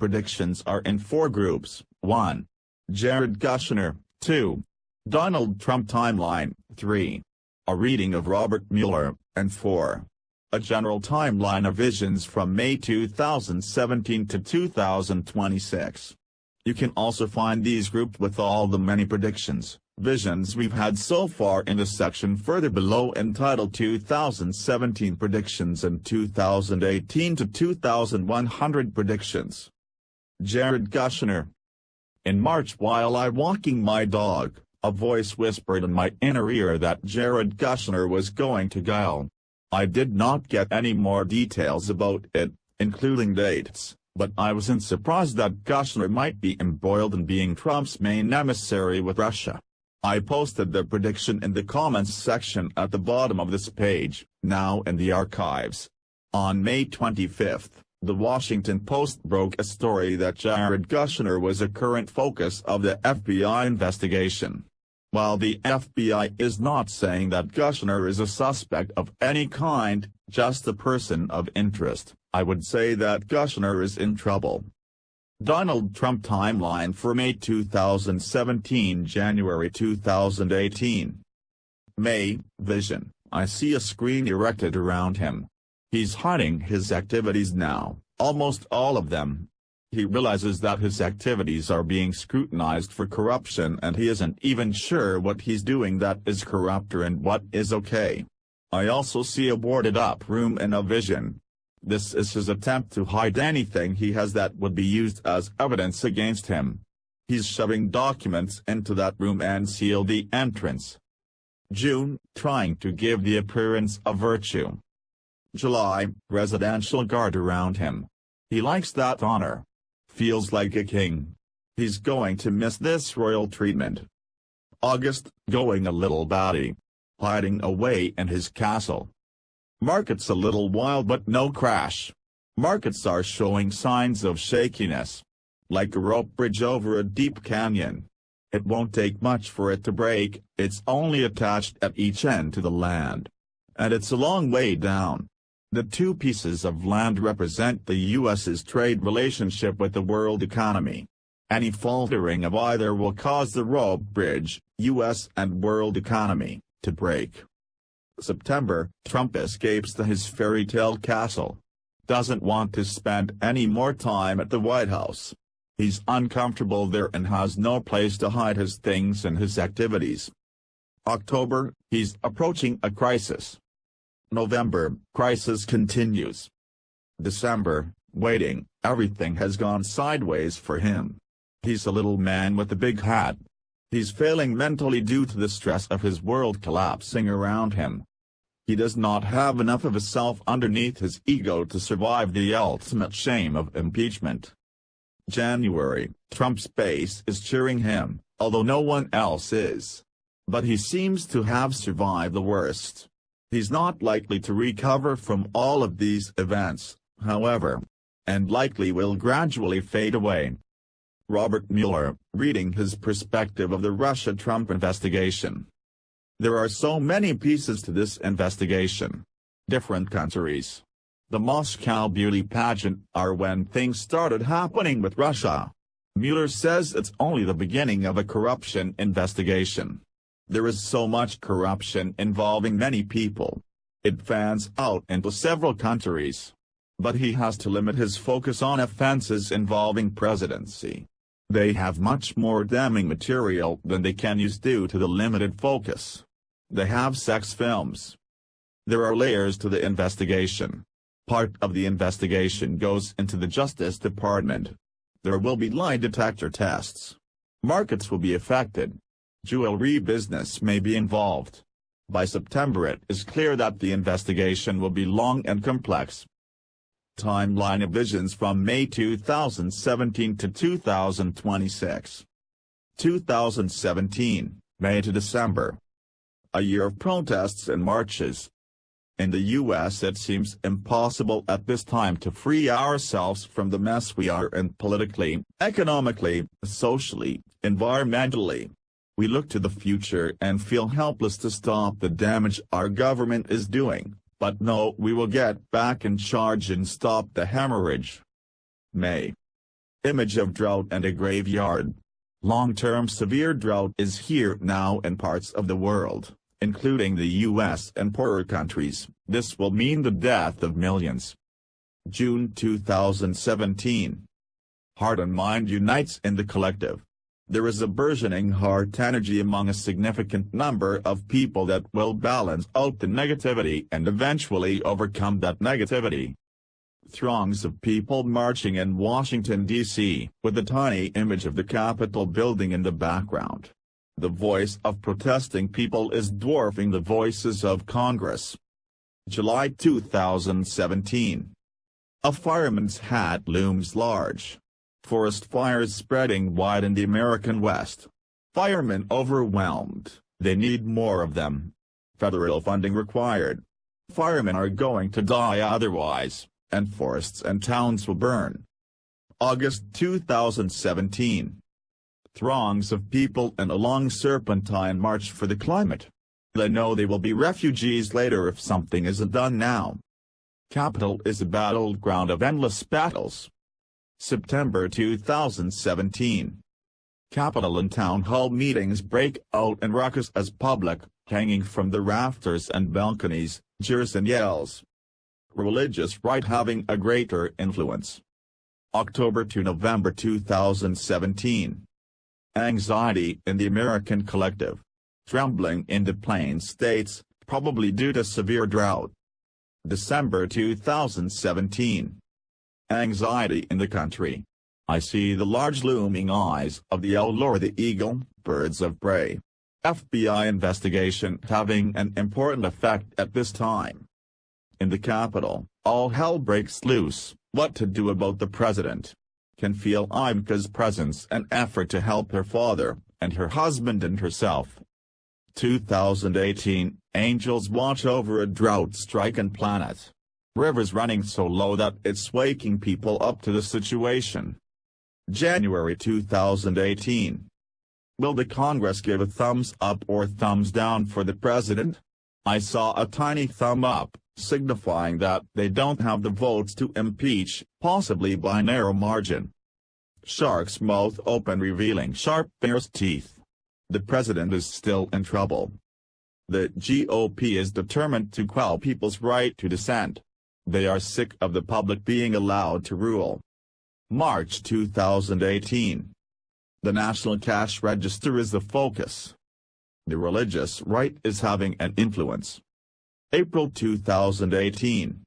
predictions are in 4 groups: 1. Jared Kushner, 2. Donald Trump timeline, 3. A reading of Robert Mueller, and 4. A general timeline of visions from May 2017 to 2026. You can also find these grouped with all the many predictions, visions we've had so far in the section further below entitled 2017 Predictions and 2018 to 2100 Predictions. Jared Kushner. In March, while I walking my dog, a voice whispered in my inner ear that Jared Kushner was going to jail. I did not get any more details about it, including dates, but I wasn't surprised that Kushner might be embroiled in being Trump's main emissary with Russia. I posted the prediction in the comments section at the bottom of this page, now in the archives. On May 25, The Washington Post broke a story that Jared Kushner was a current focus of the FBI investigation. While the FBI is not saying that Kushner is a suspect of any kind, just a person of interest, I would say that Kushner is in trouble. Donald Trump timeline for May 2017 January 2018. May, vision, I see a screen erected around him. He's hiding his activities now, almost all of them. He realizes that his activities are being scrutinized for corruption and he isn't even sure what he's doing that is corrupt and what is okay. I also see a boarded up room in a vision. This is his attempt to hide anything he has that would be used as evidence against him. He's shoving documents into that room and seal the entrance. June, trying to give the appearance of virtue. July, presidential guard around him. He likes that honor. Feels like a king. He's going to miss this royal treatment. August, going a little batty. Hiding away in his castle. Markets a little wild but no crash. Markets are showing signs of shakiness. Like a rope bridge over a deep canyon. It won't take much for it to break, it's only attached at each end to the land. And it's a long way down. The 2 pieces of land represent the U.S.'s trade relationship with the world economy. Any faltering of either will cause the rope bridge, U.S. and world economy, to break. September, Trump escapes to his fairy tale castle. Doesn't want to spend any more time at the White House. He's uncomfortable there and has no place to hide his things and his activities. October, he's approaching a crisis. November, crisis continues. December, waiting, everything has gone sideways for him. He's a little man with a big hat. He's failing mentally due to the stress of his world collapsing around him. He does not have enough of a self underneath his ego to survive the ultimate shame of impeachment. January, Trump's base is cheering him, although no one else is. But he seems to have survived the worst. He's not likely to recover from all of these events, however, and likely will gradually fade away. Robert Mueller, reading his perspective of the Russia-Trump investigation. There are so many pieces to this investigation. Different countries. The Moscow beauty pageant are when things started happening with Russia. Mueller says it's only the beginning of a corruption investigation. There is so much corruption involving many people. It fans out into several countries. But he has to limit his focus on offenses involving presidency. They have much more damning material than they can use due to the limited focus. They have sex films. There are layers to the investigation. Part of the investigation goes into the Justice Department. There will be lie detector tests. Markets will be affected. Jewelry business may be involved. By September it is clear that the investigation will be long and complex. Timeline of visions from May 2017 to 2026. 2017, May to December. A year of protests and marches. In the U.S. it seems impossible at this time to free ourselves from the mess we are in politically, economically, socially, environmentally. We look to the future and feel helpless to stop the damage our government is doing, but no, we will get back in charge and stop the hemorrhage. May. Image of drought and a graveyard. Long-term severe drought is here now in parts of the world, including the US and poorer countries. This will mean the death of millions. June 2017. Heart and mind unites in the collective. There is a burgeoning heart energy among a significant number of people that will balance out the negativity and eventually overcome that negativity. Throngs of people marching in Washington, D.C., with a tiny image of the Capitol building in the background. The voice of protesting people is dwarfing the voices of Congress. July 2017. A fireman's hat looms large. Forest fires spreading wide in the American West. Firemen overwhelmed, they need more of them. Federal funding required. Firemen are going to die otherwise, and forests and towns will burn. August 2017. Throngs of people in a long serpentine march for the climate. They know they will be refugees later if something isn't done now. Capitol is a battleground of endless battles. September 2017. Capitol and town hall meetings break out in ruckus as public, hanging from the rafters and balconies, jeers and yells. Religious right having a greater influence. October to November 2017. Anxiety in the American collective. Trembling in the Plains states, probably due to severe drought. December 2017. Anxiety in the country. I see the large looming eyes of the owl or the eagle, birds of prey. FBI investigation having an important effect at this time. In the Capitol, all hell breaks loose. What to do about the president? Can feel Imka's presence and effort to help her father, and her husband and herself. 2018, angels watch over a drought-stricken planet. Rivers running so low that it's waking people up to the situation. January 2018. Will the Congress give a thumbs up or thumbs down for the president? I saw a tiny thumb up, signifying that they don't have the votes to impeach, possibly by narrow margin. Shark's mouth open revealing sharp bear's teeth. The president is still in trouble. The GOP is determined to quell people's right to dissent. They are sick of the public being allowed to rule. March 2018. The National Cash Register is the focus. The religious right is having an influence. April 2018.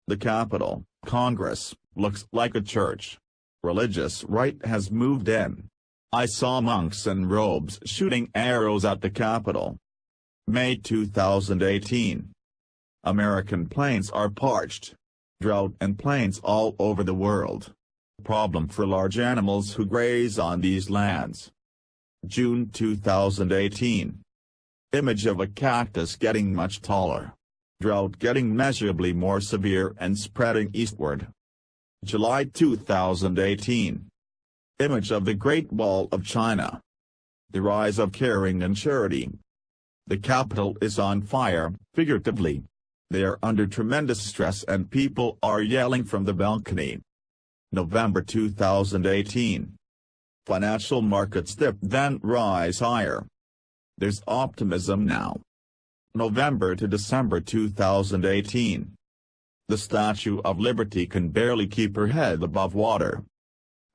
The Capitol, Congress, looks like a church. Religious right has moved in. I saw monks in robes shooting arrows at the Capitol. May 2018. American plains are parched. Drought and plains all over the world. Problem for large animals who graze on these lands. June 2018. Image of a cactus getting much taller. Drought getting measurably more severe and spreading eastward. July 2018. Image of the Great Wall of China. The rise of caring and charity. The Capitol is on fire, figuratively. They are under tremendous stress and people are yelling from the balcony. November 2018. Financial markets dip then rise higher. There's optimism now. November to December 2018. The Statue of Liberty can barely keep her head above water.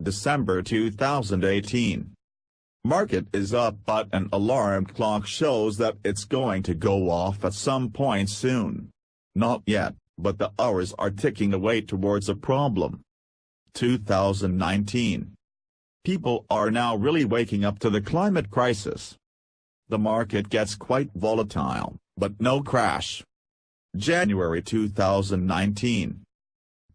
December 2018. Market is up but an alarm clock shows that it's going to go off at some point soon. Not yet, but the hours are ticking away towards a problem. 2019. People are now really waking up to the climate crisis. The market gets quite volatile, but no crash. January 2019.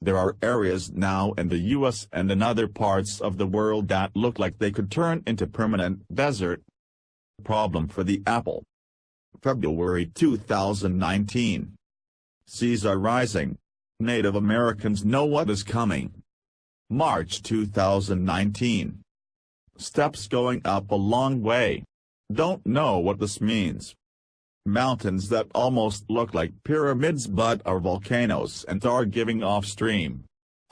There are areas now in the US and in other parts of the world that look like they could turn into permanent desert. Problem for the apple. February 2019. Seas are rising. Native Americans know what is coming. March 2019. Steps going up a long way. Don't know what this means. Mountains that almost look like pyramids but are volcanoes and are giving off steam.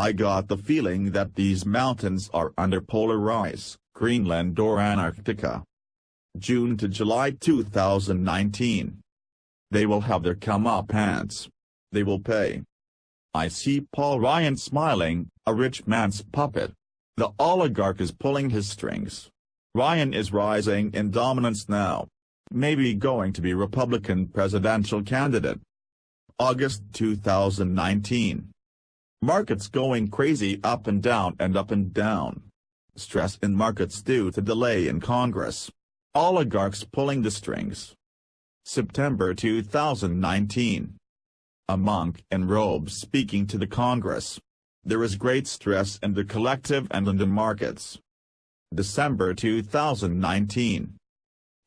I got the feeling that these mountains are under polar ice, Greenland or Antarctica. June to July 2019. They will have their comeuppance. They will pay. I see Paul Ryan smiling, a rich man's puppet. The oligarch is pulling his strings. Ryan is rising in dominance now. Maybe going to be Republican presidential candidate. August 2019. Markets going crazy, up and down and up and down. Stress in markets due to delay in Congress. Oligarchs pulling the strings. September 2019. A monk in robes speaking to the Congress. There is great stress in the collective and in the markets. December 2019.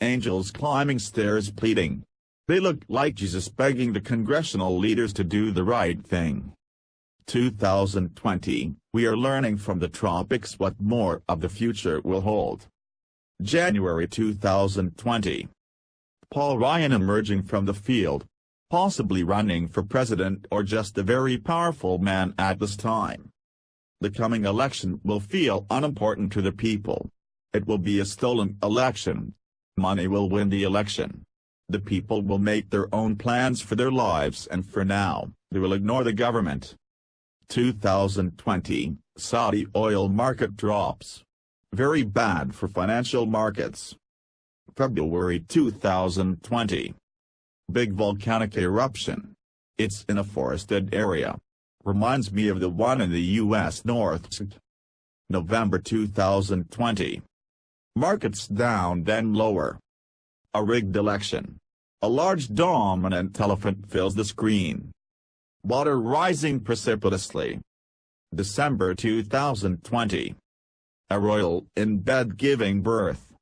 Angels climbing stairs pleading. They look like Jesus begging the congressional leaders to do the right thing. 2020, we are learning from the tropics what more of the future will hold. January 2020. Paul Ryan emerging from the field, possibly running for president or just a very powerful man at this time. The coming election will feel unimportant to the people. It will be a stolen election. Money will win the election. The people will make their own plans for their lives, and for now, they will ignore the government. 2020, Saudi oil market drops. Very bad for financial markets. February 2020. Big volcanic eruption. It's in a forested area. Reminds me of the one in the U.S. North. November 2020. Markets down then lower. A rigged election. A large dominant elephant fills the screen. Water rising precipitously. December 2020. A royal in bed giving birth.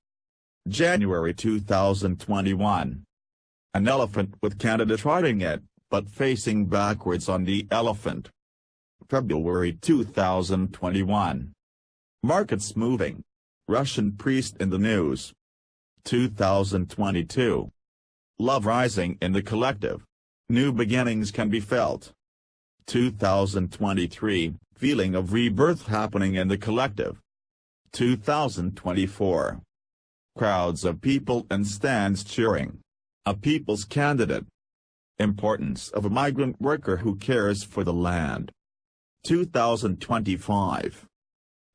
January 2021. An elephant with candidate riding it, but facing backwards on the elephant. February 2021. Markets moving. Russian priest in the news. 2022. Love rising in the collective. New beginnings can be felt. 2023, feeling of rebirth happening in the collective. 2024. Crowds of people and stands cheering. A people's candidate. Importance of a migrant worker who cares for the land. 2025.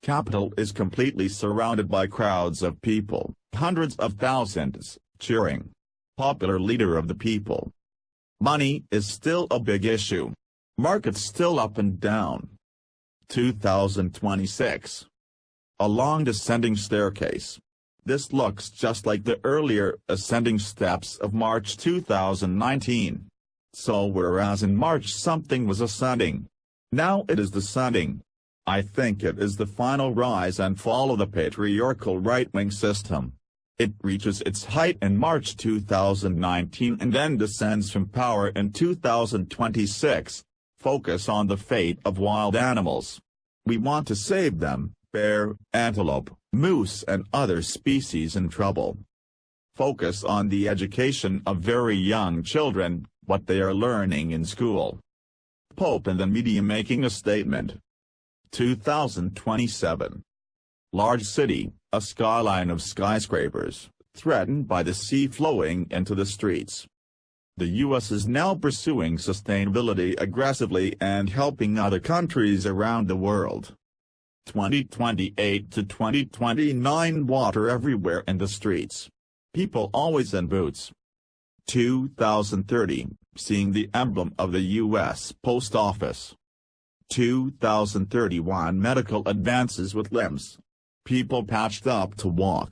Capitol is completely surrounded by crowds of people, hundreds of thousands, cheering. Popular leader of the people. Money is still a big issue. Markets still up and down. 2026. A long descending staircase. This looks just like the earlier ascending steps of March 2019. So whereas in March something was ascending, now it is descending. I think it is the final rise and fall of the patriarchal right-wing system. It reaches its height in March 2019 and then descends from power in 2026. Focus on the fate of wild animals. We want to save them, bear, antelope, moose and other species in trouble. Focus on the education of very young children, what they are learning in school. Pope and the media making a statement. 2027. Large city, a skyline of skyscrapers, threatened by the sea flowing into the streets. The U.S. is now pursuing sustainability aggressively and helping other countries around the world. 2028 to 2029 water everywhere in the streets. People always in boots. 2030, seeing the emblem of the U.S. Post Office. 2031 medical advances with limbs. People patched up to walk.